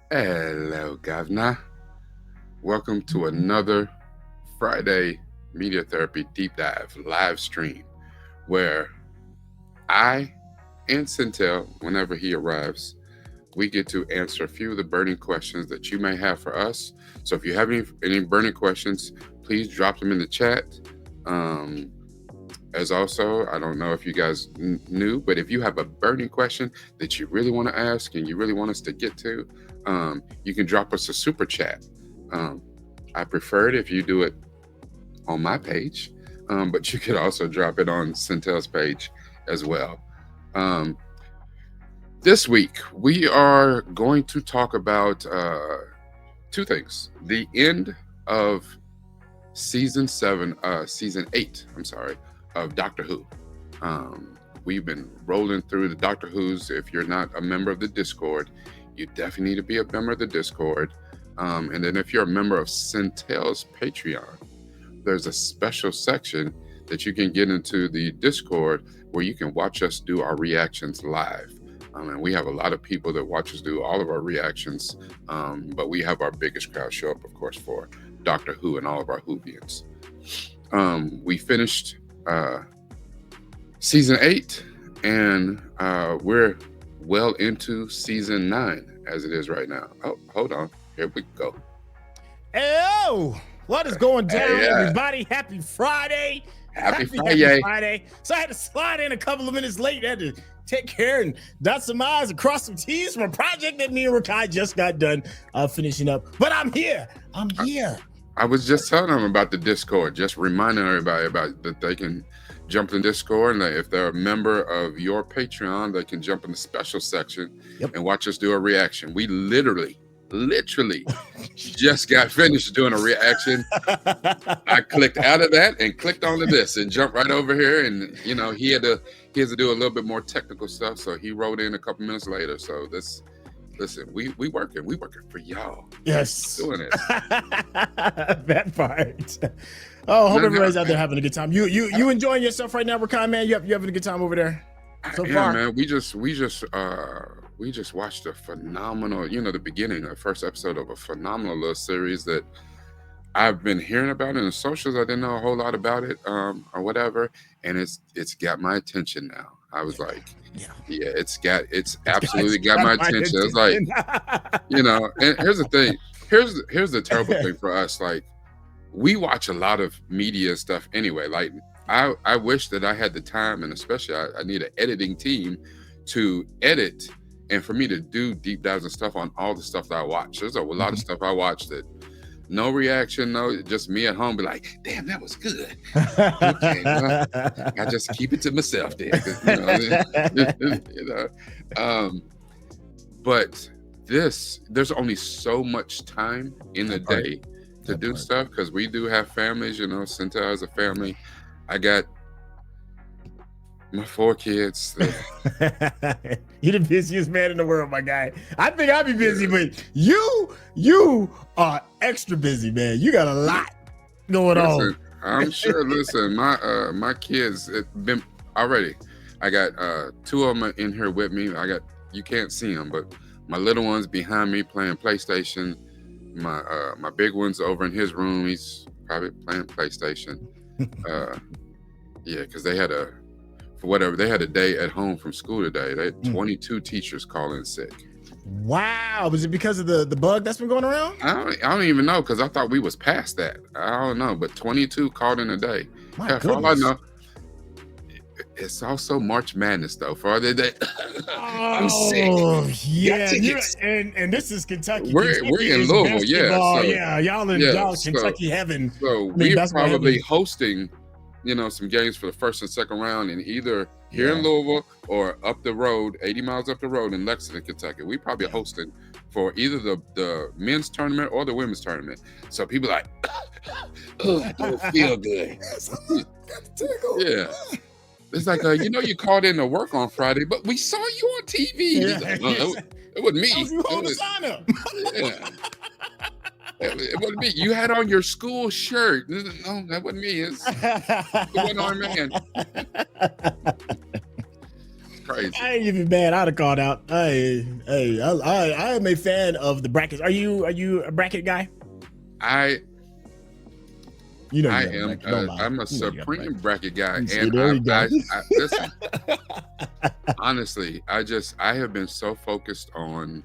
Hello, Governor. Welcome to another Friday Media Therapy Deep Dive live stream where I and Centel, whenever he arrives, we get to answer a few of the burning questions that you may have for us. So if you have any burning questions, please drop them in the chat. Um, as also, I don't know if you guys knew, but if you have a burning question that you really want to ask and you really want us to get to, you can drop us a super chat. Um, I prefer it if you do it on my page, but you could also drop it on Centel's page as well. Um, this week, we are going to talk about two things: the end of season 8. I'm sorry, of Doctor Who. Um, we've been rolling through the Doctor Who's. If you're not a member of the Discord, you definitely need to be a member of the Discord. And then if you're a member of Centel's Patreon, there's a special section that you can get into the Discord where you can watch us do our reactions live. And we have a lot of people that watch us do all of our reactions, but we have our biggest crowd show up, of course, for Doctor Who and all of our Whovians. We finished season 8, and we're well into season 9 as it is right now. Oh, hold on. Here we go. Hello, what is going down, everybody? Happy Friday. Happy Friday. So I had to slide in a couple of minutes late. I had to take care and dot some I's and cross some T's from a project that me and Rakai just got done finishing up. But I'm here. I was just telling them about the Discord, just reminding everybody about that they can jump in Discord, and if they're a member of your Patreon, they can jump in the special section and watch us do a reaction. We literally just got finished doing a reaction. I clicked out of that and clicked onto this and jumped right over here, and he had to do a little bit more technical stuff, so he wrote in a couple minutes later. So listen, we working for y'all. Yes, doing it. That part. Oh, hope everybody's out there having a good time. You enjoying yourself right now, Rakai, man? You having a good time over there so far? Man, we just watched a phenomenal, the beginning, the first episode of a phenomenal little series that I've been hearing about in the socials. I didn't know a whole lot about it, or whatever, and it's got my attention now. I was like, it's absolutely got my attention. It's like, and here's the thing. Here's the terrible thing for us. Like, we watch a lot of media stuff anyway. Like, I wish that I had the time, and especially I need an editing team to edit and for me to do deep dives and stuff on all the stuff that I watch. There's a lot of stuff I watch that no reaction, just me at home be like, damn, that was good. Okay, well, I just keep it to myself there. But there's only so much time in the day to do stuff, because we do have families. Cinta has a family. I got my 4 kids. You're the busiest man in the world, my guy. I think I'll be busy, but you are extra busy, man. You got a lot going on. I'm sure. Listen, my kids been already. I got 2 of them in here with me. You can't see them, but my little one's behind me playing PlayStation. My big one's over in his room. He's probably playing PlayStation. Because they had a day at home from school today. They had 22 teachers calling sick. Wow. Was it because of the bug that's been going around? I don't even know, because I thought we was past that. I don't know, but 22 called in a day. My goodness. All I know, it's also March Madness, though. For other day, I'm sick. Oh, yeah. And this is Kentucky. We're in Louisville, Y'all in Kentucky heaven. So we're probably hosting some games for the first and second round, and either here in Louisville or up the road, 80 miles up the road in Lexington, Kentucky. We probably hosting for either the men's tournament or the women's tournament. So people like, oh, I don't feel good. Yeah. It's like, you called in to work on Friday, but we saw you on TV. Like, it wasn't me. It wasn't me. You had on your school shirt. No, that wasn't me. It's the one-armed man. crazy. I ain't even mad. I'd have called out. I am a fan of the brackets. Are you a bracket guy? You know, I am. I'm a supreme bracket guy, and listen. Honestly, I have been so focused on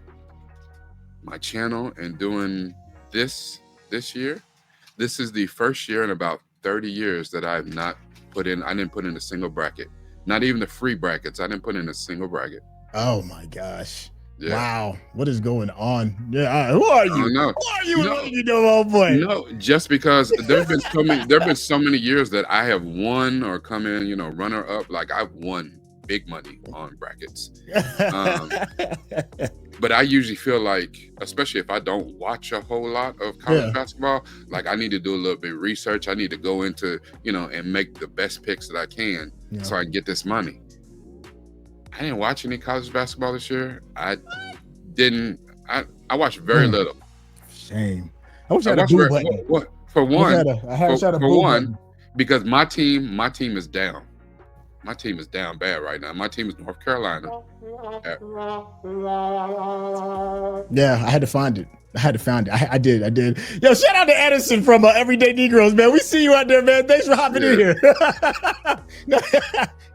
my channel and doing this year. This is the first year in about 30 years that I didn't put in a single bracket. Not even the free brackets. I didn't put in a single bracket. Oh my gosh. Yeah. Wow. What is going on? Yeah. Who are you? No. Who are you? No, you know, old boy. No, just because there've been so many years that I have won or come in, runner up. Like I've won big money on brackets. But I usually feel like, especially if I don't watch a whole lot of college basketball, like I need to do a little bit of research. I need to go into, and make the best picks that I can so I can get this money. I didn't watch any college basketball this year. I watched very little. Shame. I wish I had a blue button. For one, button. Because my team is down. My team is down bad right now. My team is North Carolina. Yeah, I had to find it. I did. Yo, shout out to Edison from Everyday Negroes, man. We see you out there, man. Thanks for hopping in here.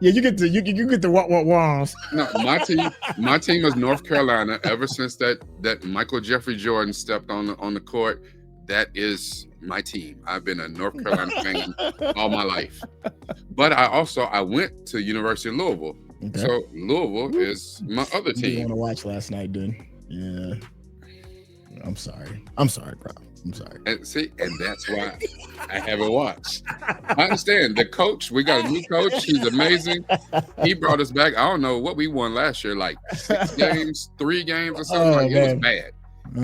Yeah, you get the walls. No, my team is North Carolina. Ever since that Michael Jeffrey Jordan stepped on the court, that is my team. I've been a North Carolina fan all my life. But I went to University of Louisville. Okay. So Louisville is my other team. You want to watch last night, dude? Yeah. I'm sorry, bro. I'm sorry. And that's why I haven't watched. I understand the coach. We got a new coach. He's amazing. He brought us back. I don't know what we won last year, like 6 games, 3 games or something. It was bad.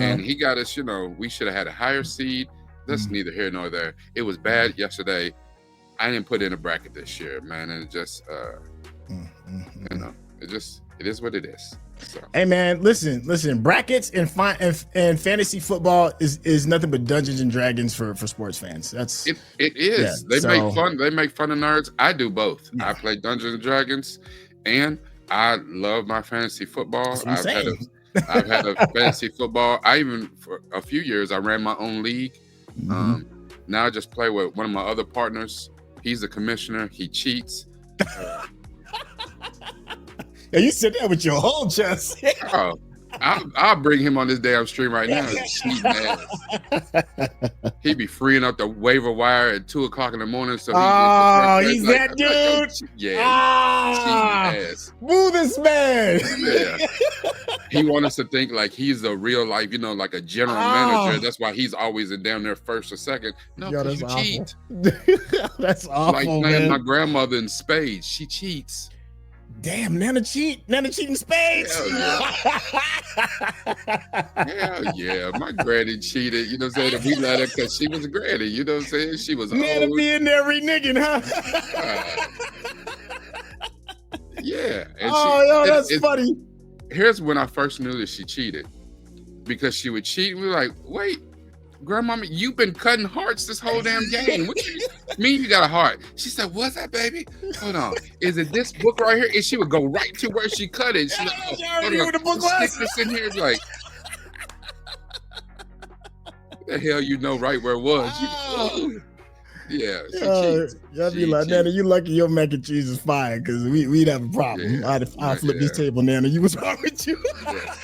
And he got us, we should have had a higher seed. That's neither here nor there. It was bad yesterday. I didn't put in a bracket this year, man. And it just, it is what it is. So. Hey man, listen. Brackets and fantasy football is nothing but Dungeons and Dragons for sports fans. That's it is. They make fun of nerds. I do both. Yeah. I play Dungeons and Dragons, and I love my fantasy football. I've had a fantasy football. For a few years I ran my own league. Now I just play with one of my other partners. He's the commissioner. He cheats. Yeah, you sit there with your whole chest. I'll bring him on this damn stream right now. He be freeing up the waiver wire at 2:00 in the morning. So he's that dude. Boo this man. Yeah. He wants us to think like he's a real life, like a general manager. That's why he's always down there first or second. No, because you cheat. That's awful. Like playing my grandmother in spades. She cheats. Damn, Nana cheating spades. Hell yeah. My granny cheated, you know what I'm saying? We let her because she was a granny, you know what I'm saying? She was Nana old. being there re-nigging, huh? Yeah. And that's funny. Here's when I first knew that she cheated. Because she would cheat. We were like, wait, Grandmama, you've been cutting hearts this whole damn game. What you mean you got a heart? She said, what's that, baby? Hold on. Is it this book right here? And she would go right to where she cut it. She's like, where the book was. Stick this in here. It's like, what the hell right where it was? Yeah, she cheats. Y'all be like, Nana, you lucky your mac and cheese is fine because we'd have a problem. Yeah, I'd flip this table, Nana. You was wrong with you. Yeah.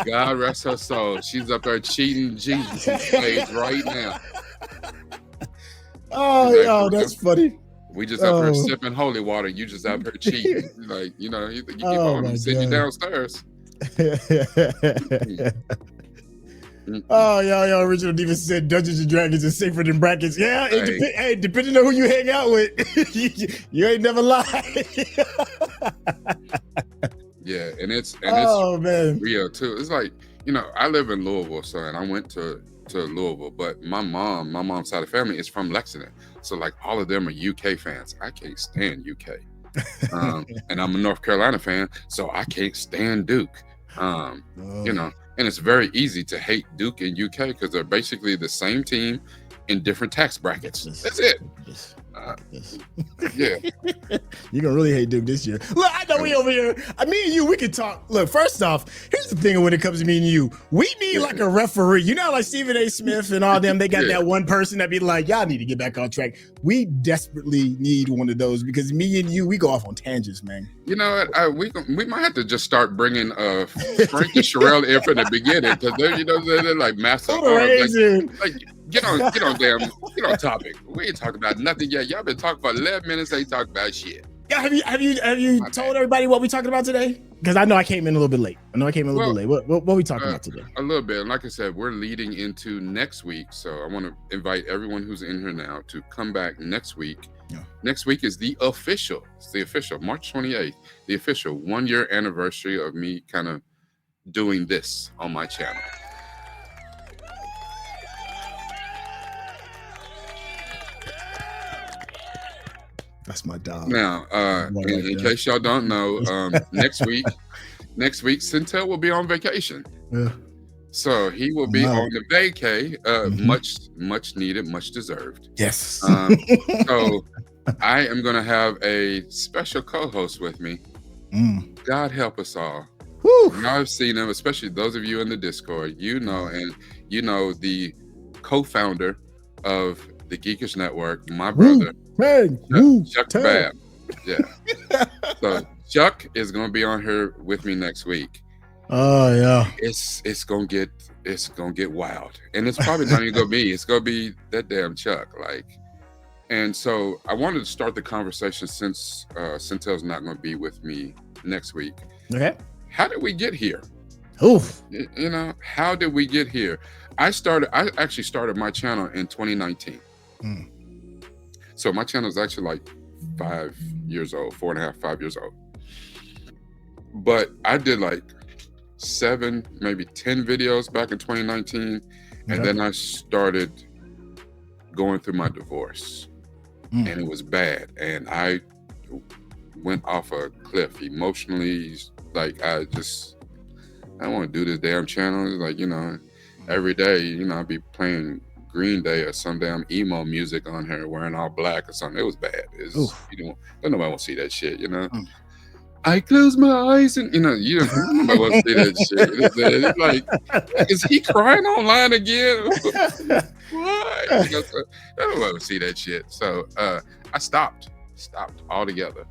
God rest her soul. She's up there cheating Jesus in space right now. That's funny. We just up here sipping holy water. You just up here cheating. Like, you keep on send you downstairs. Original Diva said Dungeons and Dragons is safer than brackets. Yeah, depending on who you hang out with, you ain't never lied. Yeah, and it's man, real too. It's like, I live in Louisville, so and I went to Louisville, but my mom's side of the family is from Lexington, so like all of them are UK fans. I can't stand UK, and I'm a North Carolina fan, so I can't stand Duke. And it's very easy to hate Duke in UK because they're basically the same team in different tax brackets. That's it. this. Yeah. You're gonna really hate Duke this year. Look, I know we over here. Me and you, we can talk. Look, first off, here's the thing when it comes to me and you. We need like a referee. You know, like Stephen A. Smith and all them, they got that one person that be like, y'all need to get back on track. We desperately need one of those because me and you, we go off on tangents, man. You know what? We might have to just start bringing Frank and Sherelle in from the beginning because they're like massive. Like, get on topic. We ain't talking about nothing yet. Y'all been talking for 11 minutes. Ain't talking about shit. Yeah, have you told everybody what we talking about today? Because I know I came in a little bit late. What we talking about today? A little bit. Like I said, we're leading into next week, so I want to invite everyone who's in here now to come back next week. Yeah. Next week is the official March 28th, the official 1-year anniversary of me kind of doing this on my channel. That's my dog. Now, in case y'all don't know, next week, Centel will be on vacation. Yeah. So he will be on the vacay, much needed, much deserved. Yes. So I am going to have a special co-host with me. God help us all. I've seen him, especially those of you in the Discord, and the co-founder of the Geekish Network, my brother. Chuck Bab. Yeah. So Chuck is gonna be on here with me next week. Oh yeah. It's gonna get wild. And it's probably not even gonna be, it's gonna be that damn Chuck. And so I wanted to start the conversation since Centel's not gonna be with me next week. Okay. How did we get here? Oof. How did we get here? I actually started my channel in 2019. So my channel is actually like 5 years old, 4.5, 5 years old. But I did like 7, maybe 10 videos back in 2019. And then I started going through my divorce. And it was bad. And I went off a cliff emotionally. Like I don't want to do this damn channel. Like, every day, I'd be playing Green Day or some damn emo music on her, wearing all black or something. It was bad. Don't nobody want to see that shit, I close my eyes and you don't nobody want to see that shit. It's like, is he crying online again? What? I don't want to see that shit. So I stopped altogether.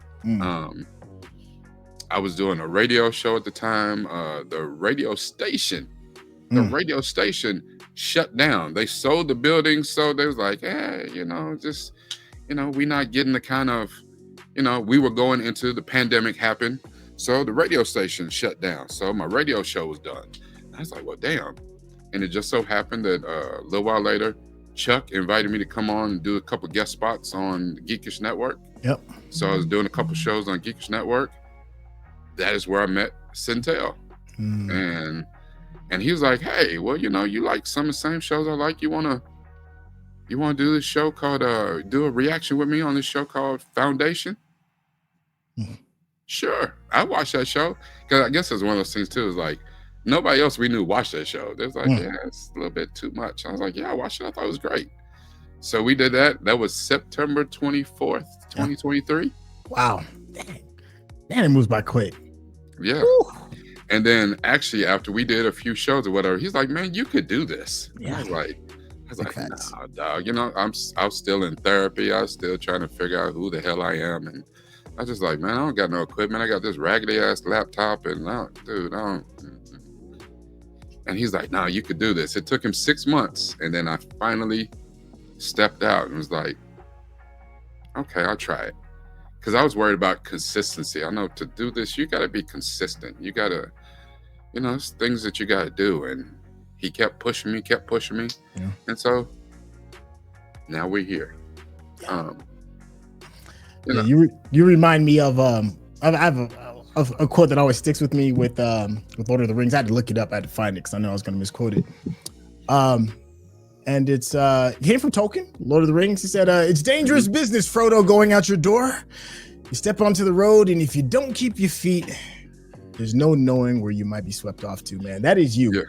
I was doing a radio show at the time. The radio station shut down. They sold the building, so they was like, hey, we're not getting the kind of, we were going into the pandemic happened, so the radio station shut down. So my radio show was done. I was like, well, damn. And it just so happened that a little while later, Chuck invited me to come on and do a couple guest spots on the Geekish Network. Yep. So I was doing a couple shows on Geekish Network. That is where I met Centel. And he was like, hey, well, you like some of the same shows I like. You wanna do this show called do a reaction with me on this show called Foundation? Sure. I watched that show. Because I guess it's one of those things too, is like nobody else we knew watched that show. They was like, yeah, it's a little bit too much. I was like, yeah, I watched it. I thought it was great. So we did that. That was September 24th, 2023. Wow. Damn, it moves by quick. Yeah. Woo. And then actually after we did a few shows or whatever, he's like, man, you could do this. Yeah. I was like, nah, dog. I was still in therapy. I was still trying to figure out who the hell I am. And I was just like, man, I don't got no equipment. I got this raggedy ass laptop and I don't. And he's like, no, you could do this. It took him 6 months. And then I finally stepped out and was like, okay, I'll try it. Because I was worried about consistency. I know to do this, you got to be consistent. You got to, it's things that you got to do. And he kept pushing me. Yeah. And so now we're here. You remind me of, I have a quote that always sticks with me with Lord of the Rings. I had to look it up. I had to find it because I know I was going to misquote it. And it came from Tolkien, Lord of the Rings. He said, it's dangerous business, Frodo, going out your door. You step onto the road, and if you don't keep your feet, there's no knowing where you might be swept off to, man. That is you.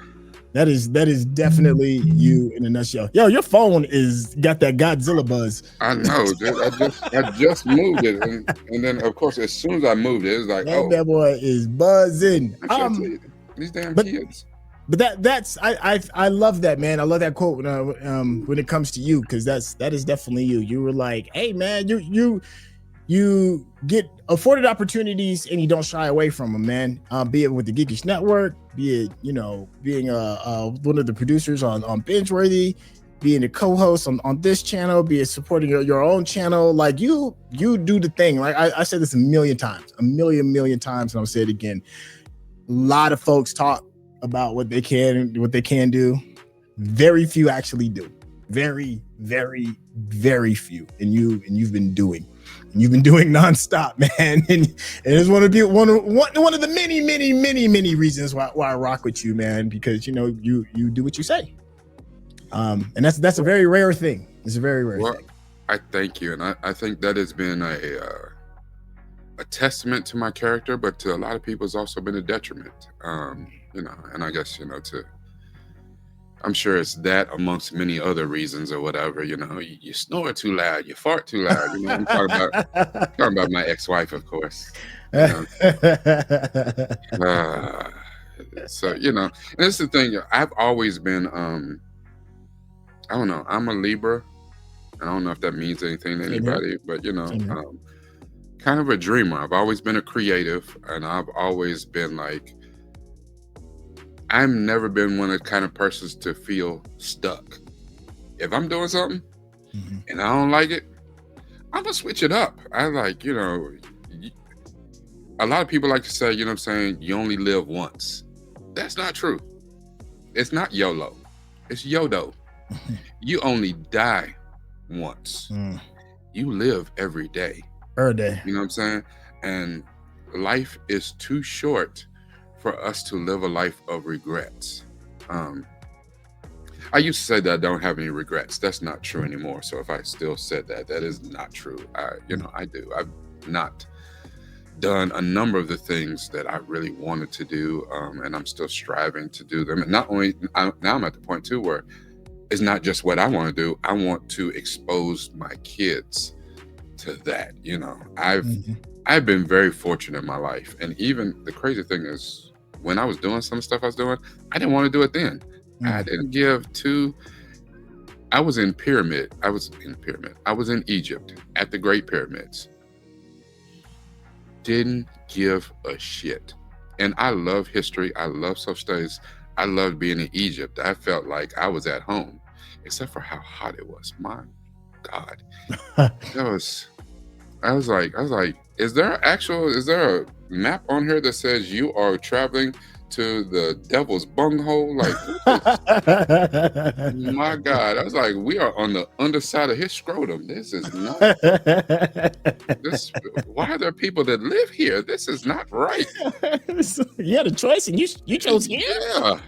That is definitely you in a nutshell. Yo, your phone is got that Godzilla buzz. I know, dude. I just moved it, and then of course as soon as I moved it, it was like, That bad boy is buzzing. I tell you, these damn kids. But that's I love that, man. I love that quote when it comes to you, because that is definitely you. You were like, hey man, you get afforded opportunities and you don't shy away from them, man. Be it with the Geekish Network, be it, you know, being one of the producers on Bingeworthy, being a co-host on this channel, be it supporting your own channel. Like you do the thing. Like I said this a million times, and I'll say it again. A lot of folks talk about what they can do. Very few actually do. Very, very, very few. And you've been doing. And you've been doing nonstop, man. And it's one of the many reasons why I rock with you, man. Because you know you do what you say. And that's a very rare thing. It's a very rare thing. I thank you, and I think that has been a testament to my character, but to a lot of people, it's also been a detriment. You know, and I guess, you know, I'm sure it's that amongst many other reasons or whatever. You know, you snore too loud, you fart too loud. You know, I'm talking about my ex-wife, of course. You know? So, you know, and that's the thing. I've always been, I don't know, I'm a Libra. I don't know if that means anything to anybody, but, you know, kind of a dreamer. I've always been a creative, and I've always been like, I've never been one of the kind of persons to feel stuck. If I'm doing something and I don't like it, I'm gonna switch it up. I like, you know, a lot of people like to say, you know what I'm saying, you only live once. That's not true. It's not YOLO. It's YODO. You only die once. You live every day. Every day. You know what I'm saying? And life is too short for us to live a life of regrets. I used to say that I don't have any regrets. That's not true anymore. So if I still said that, that is not true. You know, I do. I've not done a number of the things that I really wanted to do, and I'm still striving to do them. And not only, now I'm at the point too where it's not just what I want to do. I want to expose my kids to that. You know, I've been very fortunate in my life. And even the crazy thing is, when I was doing some stuff I was doing, I didn't want to do it then. I didn't give two. I was in Egypt at the Great Pyramids. Didn't give a shit. And I love history. I love social studies. I loved being in Egypt. I felt like I was at home, except for how hot it was. My God. I was like, is there a map on here that says you are traveling to the devil's bunghole? Like, my God. I was like, we are on the underside of his scrotum. This is not why are there people that live here? This is not right. You had a choice and you chose here? Yeah.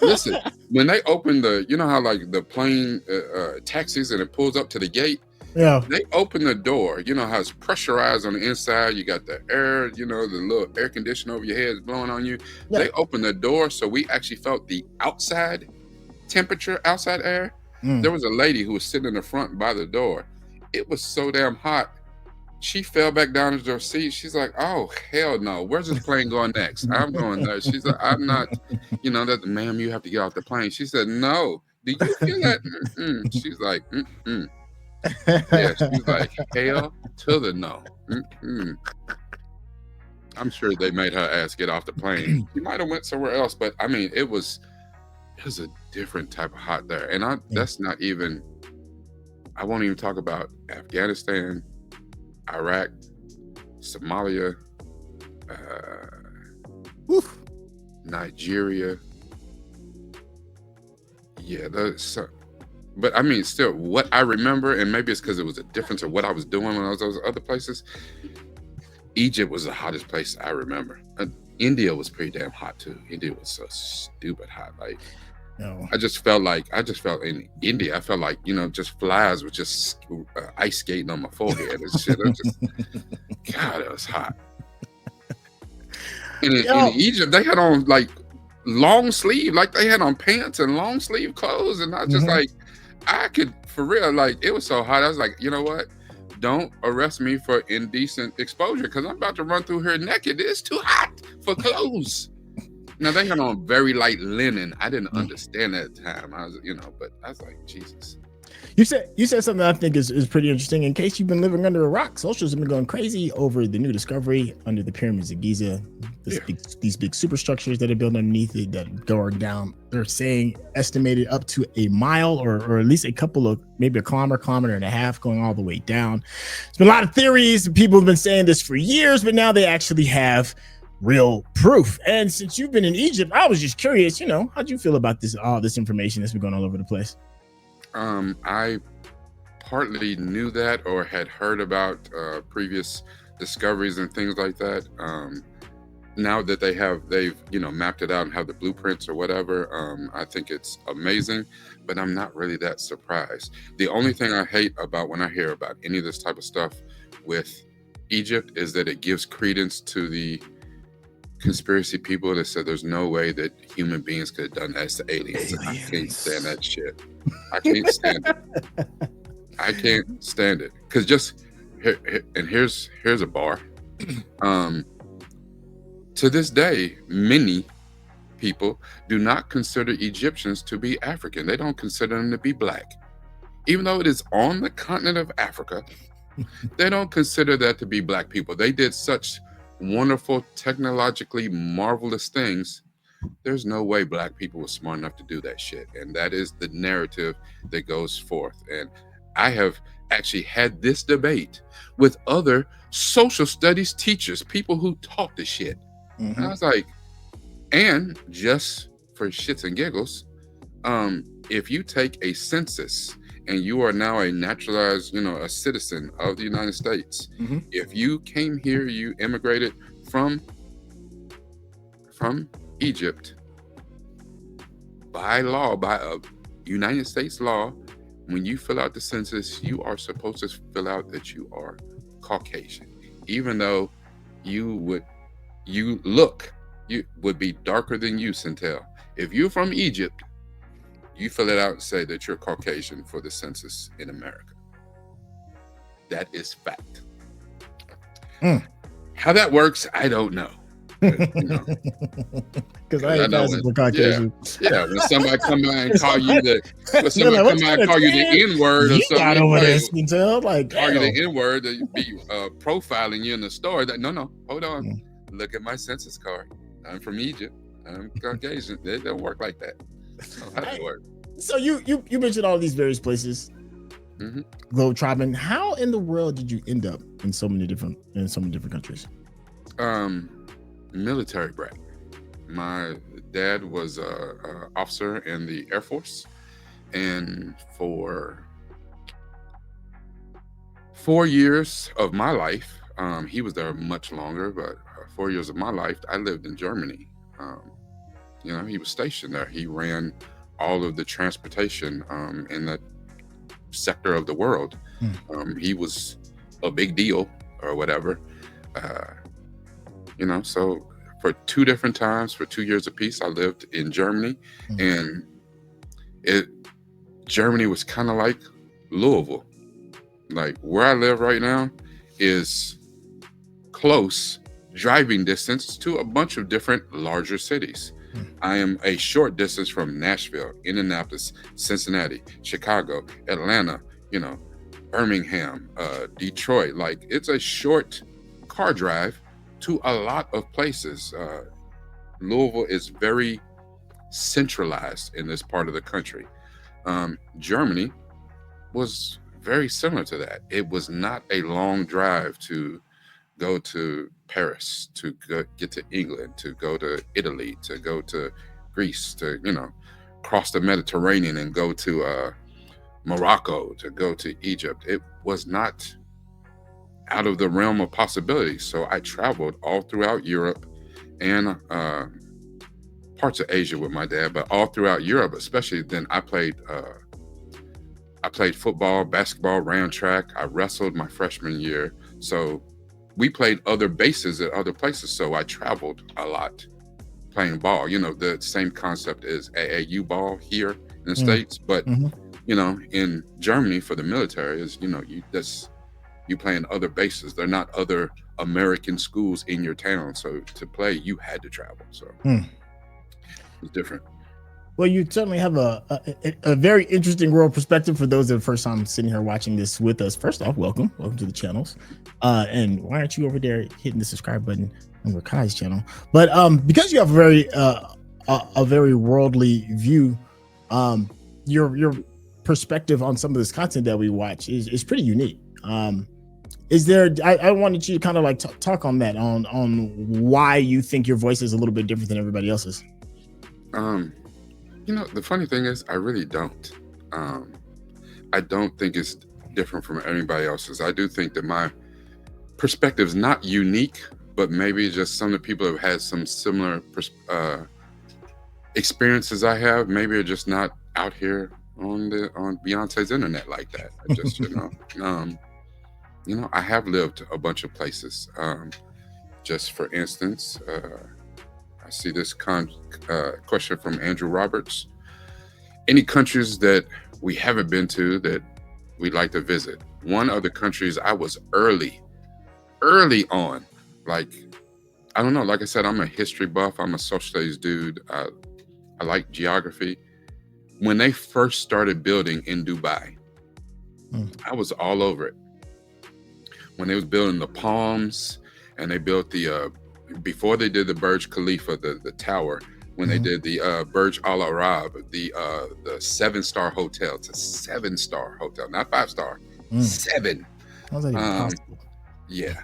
Listen, when they open you know how like the plane taxis and it pulls up to the gate? Yeah. They open the door. You know how it's pressurized on the inside. You got the air, you know, the little air conditioner over your head is blowing on you. Yeah. They opened the door, so we actually felt the outside temperature, outside air. There was a lady who was sitting in the front by the door. It was so damn hot. She fell back down into her seat. She's like, oh, hell no. Where's this plane going next? I'm going there. She's like, I'm not, you know, that, ma'am, you have to get off the plane. She said, no. Do you feel that? She's like, yeah, she's like, hell to the no. I'm sure they made her ass get off the plane. She might have went somewhere else, but I mean, it was a different type of hot there. And that's not even, I won't even talk about Afghanistan, Iraq, Somalia, Nigeria. Yeah, but I mean, still, what I remember, and maybe it's because it was a difference of what I was doing when I was those other places. Egypt was the hottest place I remember. India was pretty damn hot too. India was so stupid hot. Like, no. I just felt in India, I felt like, you know, just flies were just ice skating on my forehead and shit. God, it was hot. And in Egypt, they had on like long sleeve, like they had on pants and long sleeve clothes, and I was just like, I could, for real, like it was so hot. I was like, you know what? Don't arrest me for indecent exposure because I'm about to run through here naked. It's too hot for clothes. Now they had on very light linen. I didn't understand that at the time. I was, but I was like, Jesus. You said something I think is pretty interesting. In case you've been living under a rock, socials have been going crazy over the new discovery under the pyramids of Giza. These big superstructures that are built underneath it that go down. They're saying estimated up to a mile or at least a couple of maybe a kilometer and a half going all the way down. There's been a lot of theories. People have been saying this for years, but now they actually have real proof. And since you've been in Egypt, I was just curious. How'd you feel about all this information that's been going all over the place? I partly knew that or had heard about previous discoveries and things like that. Now that they've mapped it out and have the blueprints or whatever, I think it's amazing, but I'm not really that surprised. The only thing I hate about when I hear about any of this type of stuff with Egypt is that it gives credence to the conspiracy people that said there's no way that human beings could have done that to aliens. I can't stand that shit. I can't stand it. I can't stand it. Because just here, and here's a bar. To this day, many people do not consider Egyptians to be African. They don't consider them to be black. Even though it is on the continent of Africa, they don't consider that to be black people. They did such wonderful, technologically marvelous things. There's no way black people were smart enough to do that shit. And that is the narrative that goes forth. And I have actually had this debate with other social studies teachers, people who taught the shit. And I was like, and just for shits and giggles, if you take a census and you are now a naturalized, a citizen of the United States, if you came here, you immigrated from Egypt, by law, by a United States law, when you fill out the census, you are supposed to fill out that you are Caucasian, even though you would be darker than you, Centel. If you're from Egypt, you fill it out and say that you're Caucasian for the census in America. That is fact. How that works, I don't know. Because I ain't passing for Caucasian. Yeah, when somebody come by and call you the N-word or something, got over this, Centel, like call you the N-word, to be profiling you in the store. No, hold on. Look at my census card. I'm from Egypt. I'm Caucasian. It don't work like that. How does it work? So you mentioned all these various places, globe trotting. How in the world did you end up in so many different countries? Military brat. My dad was a officer in the Air Force, and for 4 years of my life, he was there much longer, but 4 years of my life, I lived in Germany. He was stationed there. He ran all of the transportation in that sector of the world. He was a big deal or whatever. So for 2 different times, for 2 years apiece, I lived in Germany. And Germany was kind of like Louisville. Like where I live right now is close driving distance to a bunch of different larger cities. I am a short distance from Nashville, Indianapolis, Cincinnati, Chicago, Atlanta, Birmingham, Detroit. Like it's a short car drive to a lot of places. Louisville is very centralized in this part of the country. Germany was very similar to that. It was not a long drive to go to Paris, to get to England, to go to Italy, to go to Greece, to cross the Mediterranean and go to Morocco, to go to Egypt. It was not out of the realm of possibilities. So I traveled all throughout Europe and parts of Asia with my dad, but all throughout Europe, especially then I played football, basketball, ran track. I wrestled my freshman year. So we played other bases at other places. So I traveled a lot playing ball. The same concept as AAU ball here in the Mm. States, but Mhm. in Germany for the military is you playing other bases. They're not other American schools in your town, so to play you had to travel. So Mm. it's different. Well, you certainly have a very interesting world perspective for those that are the first time sitting here watching this with us. First off, welcome to the channels. And why aren't you over there hitting the subscribe button on Rakai's channel? But because you have a very worldly view, your perspective on some of this content that we watch is pretty unique. Is there? I wanted you to kind of like talk on that, on why you think your voice is a little bit different than everybody else's. The funny thing is, I really don't. I don't think it's different from anybody else's. I do think that my perspective is not unique, but maybe just some of the people have had some similar experiences I have. Maybe are just not out here on Beyonce's internet like that. I just I have lived a bunch of places. Just for instance, I see this question from Andrew Roberts. Any countries that we haven't been to that we'd like to visit? One of the countries I was early on. Like, I don't know. Like I said, I'm a history buff. I'm a social studies dude. I like geography. When they first started building in Dubai, I was all over it. When they was building the Palms, and they built the before they did the Burj Khalifa, the tower, when they did the Burj Al Arab, the 7-star hotel. It's a 7-star hotel, not 5-star, 7. How's that even possible? Yeah,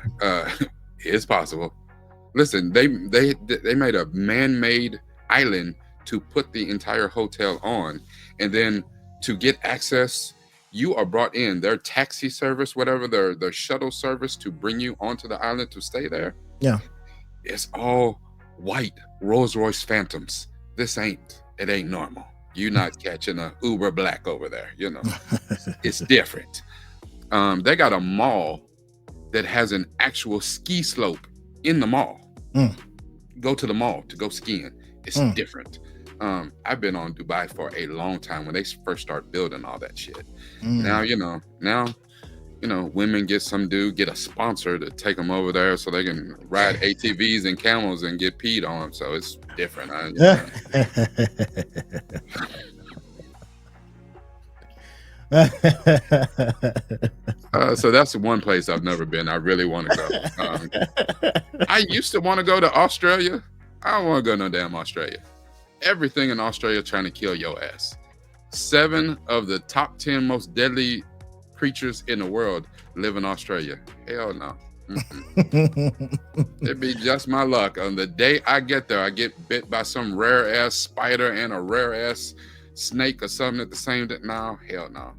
it's possible. Listen, they made a man-made island to put the entire hotel on, and then to get access, you are brought in their taxi service, whatever their shuttle service to bring you onto the island to stay there. Yeah, it's all white Rolls-Royce Phantoms. It ain't normal. You're not catching a Uber Black over there. It's different. They got a mall that has an actual ski slope in the mall. Go to the mall to go skiing. It's different. I've been on Dubai for a long time when they first start building all that shit. Now, women get a sponsor to take them over there so they can ride ATVs and camels and get peed on. So it's different. So that's one place I've never been. I really want to go. I used to want to go to Australia. I don't want to go no damn Australia. Everything in Australia trying to kill your ass. 7 of the top 10 most deadly creatures in the world live in Australia. Hell no. It'd be just my luck. On the day I get there, I get bit by some rare ass spider and a rare ass snake or something at the same time. No, hell no.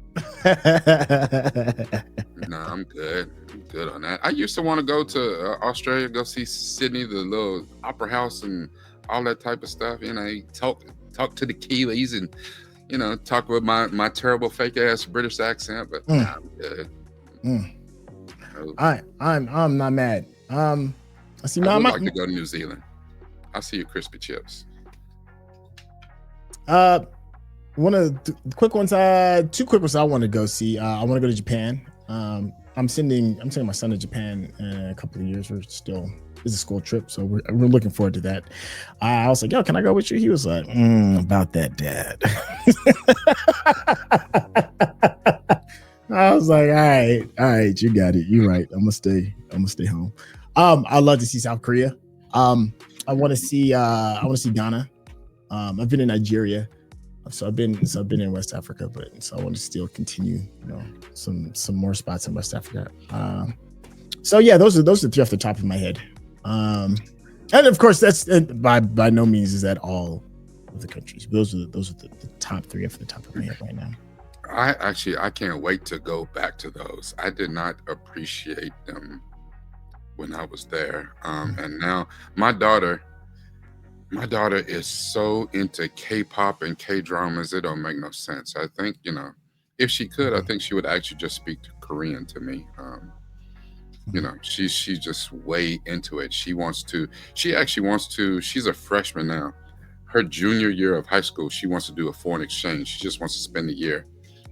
No, I'm good. I'm good on that. I used to want to go to Australia, go see Sydney, the little opera house and all that type of stuff. Talk to the Kiwis and talk with my terrible fake ass British accent. But nah, I'm good. I'm not mad. I would like to go to New Zealand. I'll see you crispy chips. One of the quick ones, 2 quick ones I want to go see. I want to go to Japan. I'm sending my son to Japan in a couple of years. It's a school trip, so we're looking forward to that. I was like, yo, can I go with you? He was like, about that, Dad. I was like, all right, you got it. You're right. I'm gonna stay home. I'd love to see South Korea. I want to see Ghana. I've been in Nigeria. So I've been in West Africa, but so I want to still continue, some more spots in West Africa. So yeah, those are 3 off the top of my head. And of course, that's by no means is that all of the countries. Those are the top 3 off the top of my head right now. I can't wait to go back to those. I did not appreciate them when I was there, and now my daughter is so into K-pop and K-dramas, it don't make no sense. I think, if she could, I think she would actually just speak Korean to me. You know, she's just way into it. She actually wants to, she's a freshman now. Her junior year of high school, she wants to do a foreign exchange. She just wants to spend the year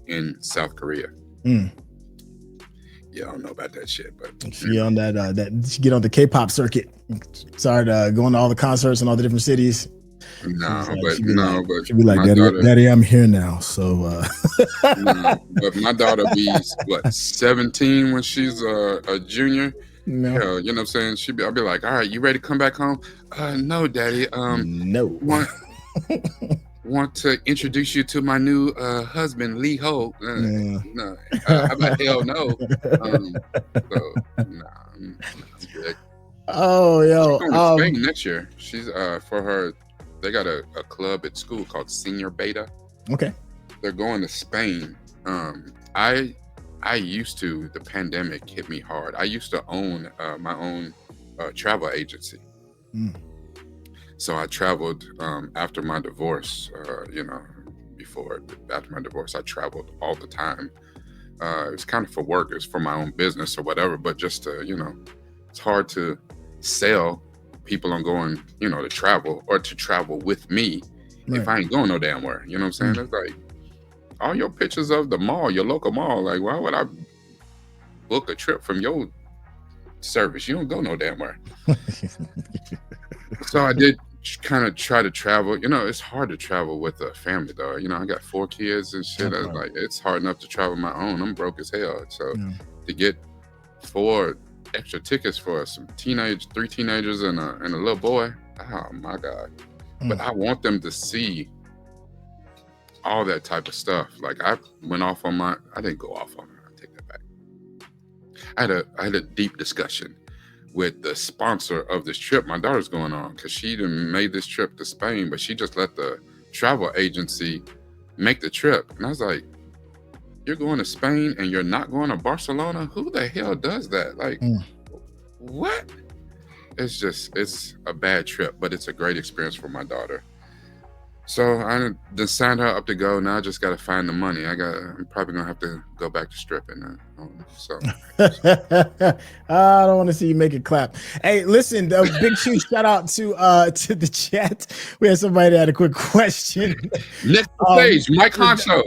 in South Korea. Yeah, I don't know about that shit, but she on that she get on the K-pop circuit, started going to all the concerts in all the different cities. She'd be like, Daddy, I'm here now. So, but my daughter be what 17 when she's a junior. No. Hell, you know what I'm saying? I'll be like, all right, you ready to come back home? No, Daddy. No. Want to introduce you to my new husband, Lee Ho. No, how about hell no? I'm good. Oh, yo. She's going to Spain next year. She's for her. They got a club at school called Senior Beta. Okay. They're going to Spain. I used to, the pandemic hit me hard. I used to own my own travel agency. So I traveled after my divorce, after my divorce, I traveled all the time. It was kind of for work, it's for my own business or whatever, but just to, it's hard to sell people on going, to travel or to travel with me if I ain't going no damn where. You know what I'm saying? It's like all your pictures of the mall, your local mall, like why would I book a trip from your service? You don't go no damn where. So I did kind of try to travel. It's hard to travel with a family though. I got 4 kids and shit. Like it's hard enough to travel my own. I'm broke as hell. So to get 4 extra tickets for 3 teenagers and a little boy, oh my God. But I want them to see all that type of stuff. Like I didn't go off on it. I take that back. I had a deep discussion with the sponsor of this trip my daughter's going on, because she done made this trip to Spain, but she just let the travel agency make the trip. And I was like, you're going to Spain and you're not going to Barcelona? Who the hell does that? Like, what? It's a bad trip, but it's a great experience for my daughter. So I just signed her up to go. Now I just got to find the money. I'm probably going to have to go back to stripping. So I don't want to see you make it clap. Hey, listen, big huge shout out to the chat. We had somebody that had a quick question. Next page, Mike Honcho.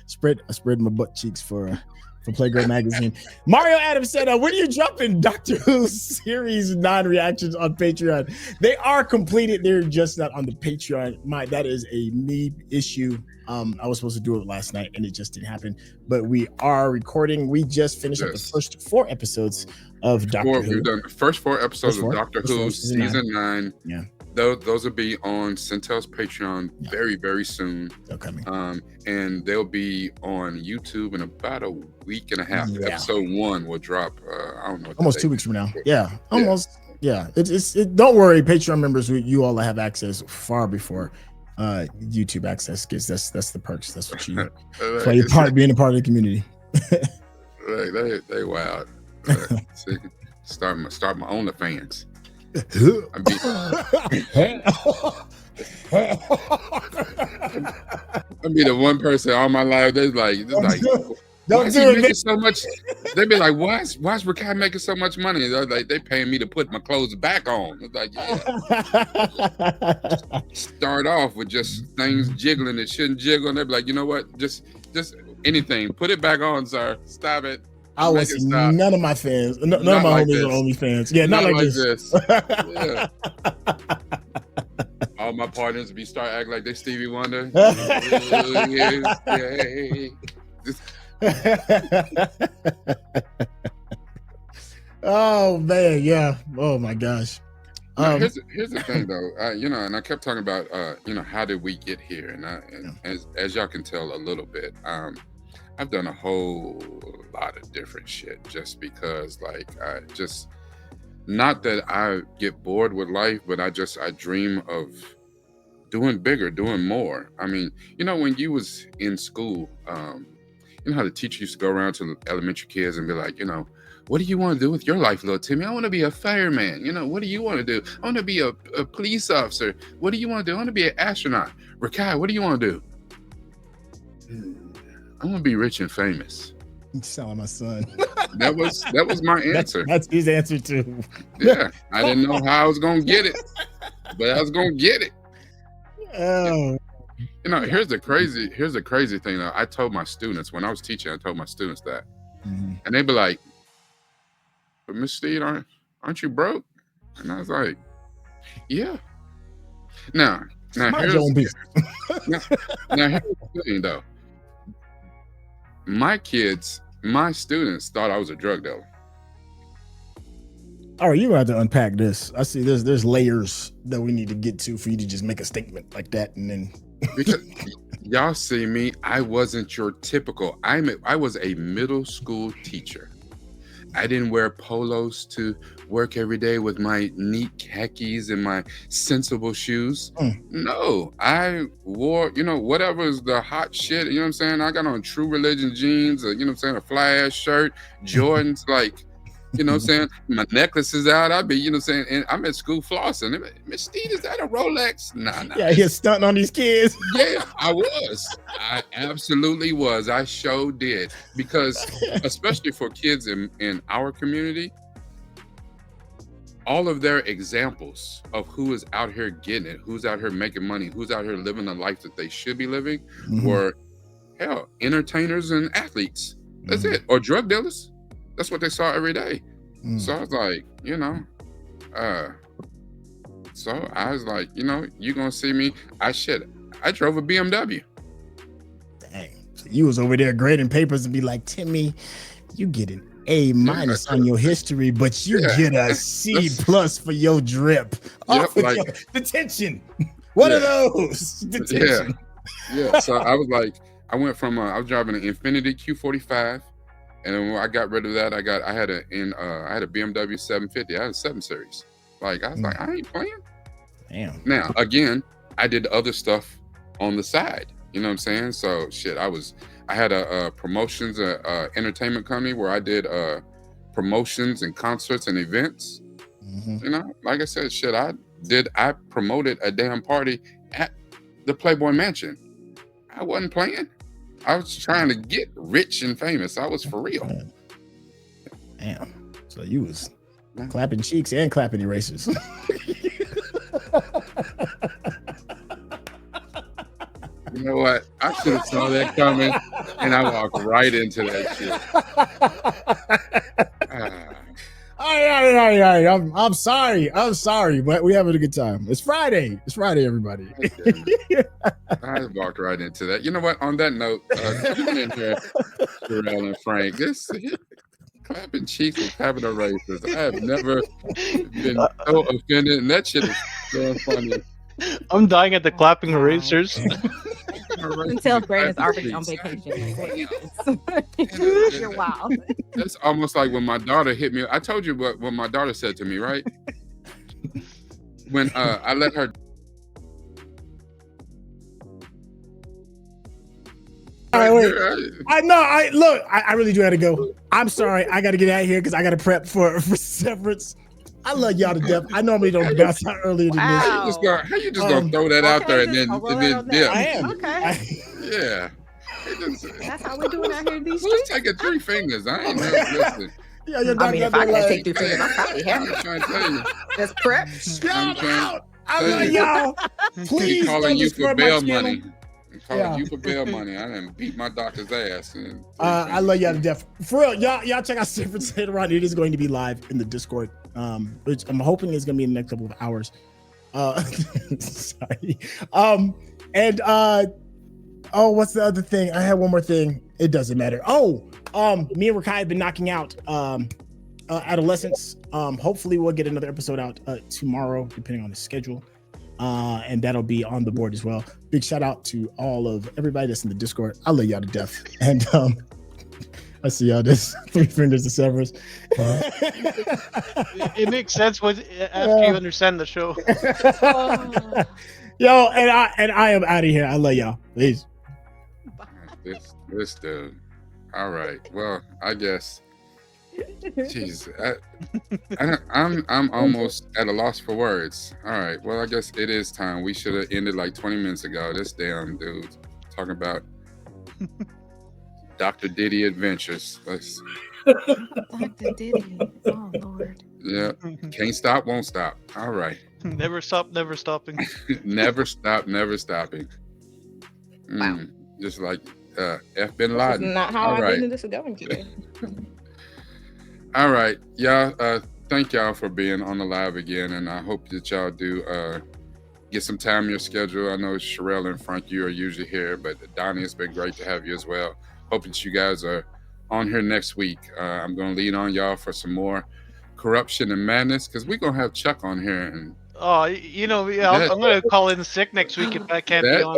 Spread my butt cheeks for Playgirl Magazine. Mario Adams said, when are you dropping Doctor Who series 9 reactions on Patreon? They are completed. They're just not on the Patreon. That is a me issue. I was supposed to do it last night and it just didn't happen. But we are recording. We just finished up the first 4 episodes of Doctor Who. We've done the first 4 episodes of Doctor Who season 9. Yeah. Those will be on Centel's Patreon very, very soon. They're coming. And they'll be on YouTube in about a week and a half. Yeah. Episode 1 will drop. I don't know. Almost 2 weeks from now. Yeah. Almost. Yeah. Don't worry, Patreon members, you all have access far before YouTube access gets. That's the perks. That's what you. That's why you're being a part of the community. They wild. Start my OnlyFans. I be the one person all my life that's like don't do it, making so much. They be like, why is Rakai making so much money? They're like, they paying me to put my clothes back on. It's like, yeah. Start off with just things jiggling that shouldn't jiggle, and they be like, you know what? Just anything. Put it back on, sir. Stop it. I was none of my fans, none of my like homies are OnlyFans. Yeah, not like this. Yeah. All my partners start acting like they Stevie Wonder. Oh man, yeah. Oh my gosh. Here's the thing though, and I kept talking about how did we get here, and as y'all can tell a little bit, I've done a whole lot of different shit just because, like, not that I get bored with life, but I dream of doing bigger, doing more. I mean, when you was in school, you know how the teacher used to go around to the elementary kids and be like, what do you want to do with your life, little Timmy? I want to be a fireman. What do you want to do? I want to be a police officer. What do you want to do? I want to be an astronaut. Rakai, what do you want to do? I want to be rich and famous. You sound like my son. That was my answer. That's his answer too. Yeah, I didn't know how I was gonna get it, but I was gonna get it. Oh, Here's the crazy thing though. I told my students when I was teaching, I told my students that, and they'd be like, "But Miss Steed, aren't you broke?" And I was like, "Yeah." Now mind your own business. now here's the thing though. My students thought I was a drug dealer. All right, you're gonna have to unpack this. I see there's layers that we need to get to for you to just make a statement like that, and then because y'all see me, I wasn't your typical. I was a middle school teacher. I didn't wear polos to work every day with my neat khakis and my sensible shoes. No, I wore, whatever's the hot shit. You know what I'm saying? I got on True Religion jeans, a fly-ass shirt, Jordans, like, you know what I'm saying? My necklace is out. I'd be, and I'm at school flossing. Miss Steed, is that a Rolex? Nah. Yeah, he's stunting on these kids. Yeah, I was. I absolutely was. I sure did. Because especially for kids in our community, all of their examples of who is out here getting it, who's out here making money, who's out here living the life that they should be living, were, hell, entertainers and athletes. That's it. Or drug dealers. That's what they saw every day. So I was like, so I was like, you're going to see me. I drove a BMW. Dang. So you was over there grading papers and be like, Timmy, you get an A- on your history, but you get a C+ for your drip. Detention. What are those? Detention. Yeah. So I was like, I went from, I was driving an Infiniti Q45. And then when I got rid of that, I had a BMW 750. I had a 7 Series. Like, I was like, I ain't playing. Damn. Now, again, I did other stuff on the side. You know what I'm saying? So, shit, I had a promotions, entertainment company where I did promotions and concerts and events. Like I said, shit, I promoted a damn party at the Playboy Mansion. I wasn't playing. I was trying to get rich and famous. I was for real. Damn. So you was clapping cheeks and clapping erasers. You know what? I should have saw that coming, and I walked right into that shit. All right. I'm sorry, but we're having a good time. It's Friday, everybody. I walked right into that. You know what? On that note, coming in here, Sherelle and Frank, this clapping cheeks and clapping erasers. I have never been so offended, and that shit is so funny. I'm dying at the clapping erasers. Until Brandon's already on vacation. You're wild. That's almost like when my daughter hit me. I told you what my daughter said to me, right? When I let her. All right, wait. I really do have to go. I'm sorry. I got to get out of here because I got to prep for severance. I love y'all to death. I normally don't bounce out earlier than this. How you just gonna throw that out there and then dip? I am. Okay. Yeah. That's how we doing out here in these Who's streets. taking 3 fingers? I ain't never listening. Yeah, your I mean, if I can't take 3 Hey, fingers, I'm probably I'm happy. trying to tell you. That's prep. Shout out. I Hey. love y'all. Please He calling you for subscribe my bail channel. money. I'm calling you for bail money. I didn't beat my doctor's ass. And I love y'all to death. For real, y'all check out Severance later on. It is going to be live in the Discord, which I'm hoping is going to be in the next couple of hours. Sorry. What's the other thing? I had one more thing. It doesn't matter. Me and Rakai have been knocking out Adolescence. Hopefully we'll get another episode out tomorrow, depending on the schedule. And that'll be on the board as well. Big shout out to all of everybody that's in the Discord. I love y'all to death. And I see y'all this 3 fingers to Severus. It makes sense after you understand the show. Yo, and I am out of here. I love y'all. Peace. This dude. All right. Well, I guess. Jeez, I'm almost at a loss for words. All right. Well, I guess it is time. We should have ended like 20 minutes ago. This damn dude talking about Dr. Diddy Adventures. Dr. Diddy. Oh Lord. Yeah, can't stop, won't stop. All right. Never stop, never stopping. Never stop, never stopping. Wow. Just like F. Bin That's Laden. not how All I right. knew this was going today. All right. Y'all, thank y'all for being on the live again. And I hope that y'all do get some time in your schedule. I know Sherelle and Frank, you are usually here, but Donnie, it's been great to have you as well. Hope that you guys are on here next week. I'm going to lean on y'all for some more corruption and madness, because we're going to have Chuck on here. And Oh, I'm going to call in sick next week if I can't be on.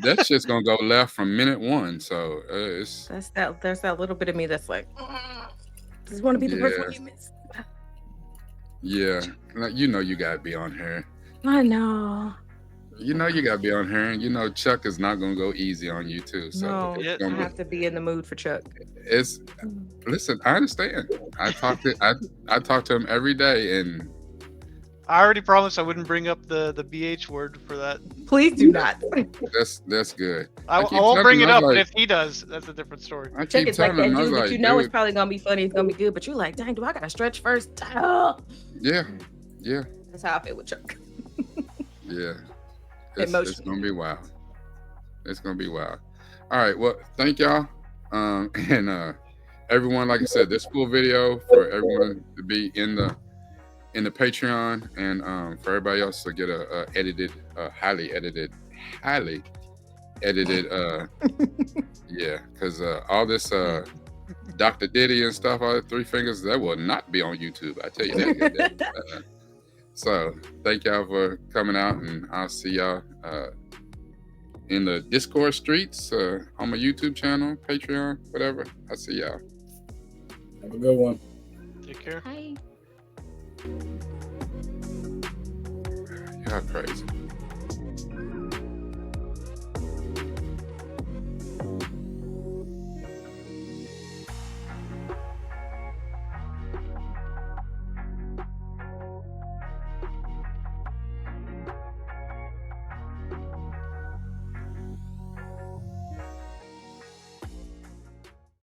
that shit's going to go left from minute one. So it's... There's that little bit of me that's like, just want to be the person you miss. Yeah. You know you got to be on here. I know. You know you got to be on here. And you know Chuck is not going to go easy on you too. So No, I have to be in the mood for Chuck. Listen, I understand. I talk to him every day, and I already promised I wouldn't bring up the BH word for that. Please do not. That's good. I won't bring it up, but if he does, that's a different story. I Chuck keep is like telling that him, dude that you dude, know it's probably gonna be funny, it's gonna be good, but you're like, dang, do I gotta stretch first? Yeah. That's how I feel with Chuck. Yeah. It's gonna be wild. It's gonna be wild. All right. Well, thank y'all. And everyone, like I said, this full video for everyone to be in the Patreon, and for everybody else to get a edited, highly edited, yeah, because all this Dr. Diddy and stuff, all the three fingers, that will not be on YouTube. I tell you that. So thank y'all for coming out, and I'll see y'all in the Discord streets, on my YouTube channel, Patreon, whatever. I'll see y'all. Have a good one. Take care. Hi. Y'all crazy.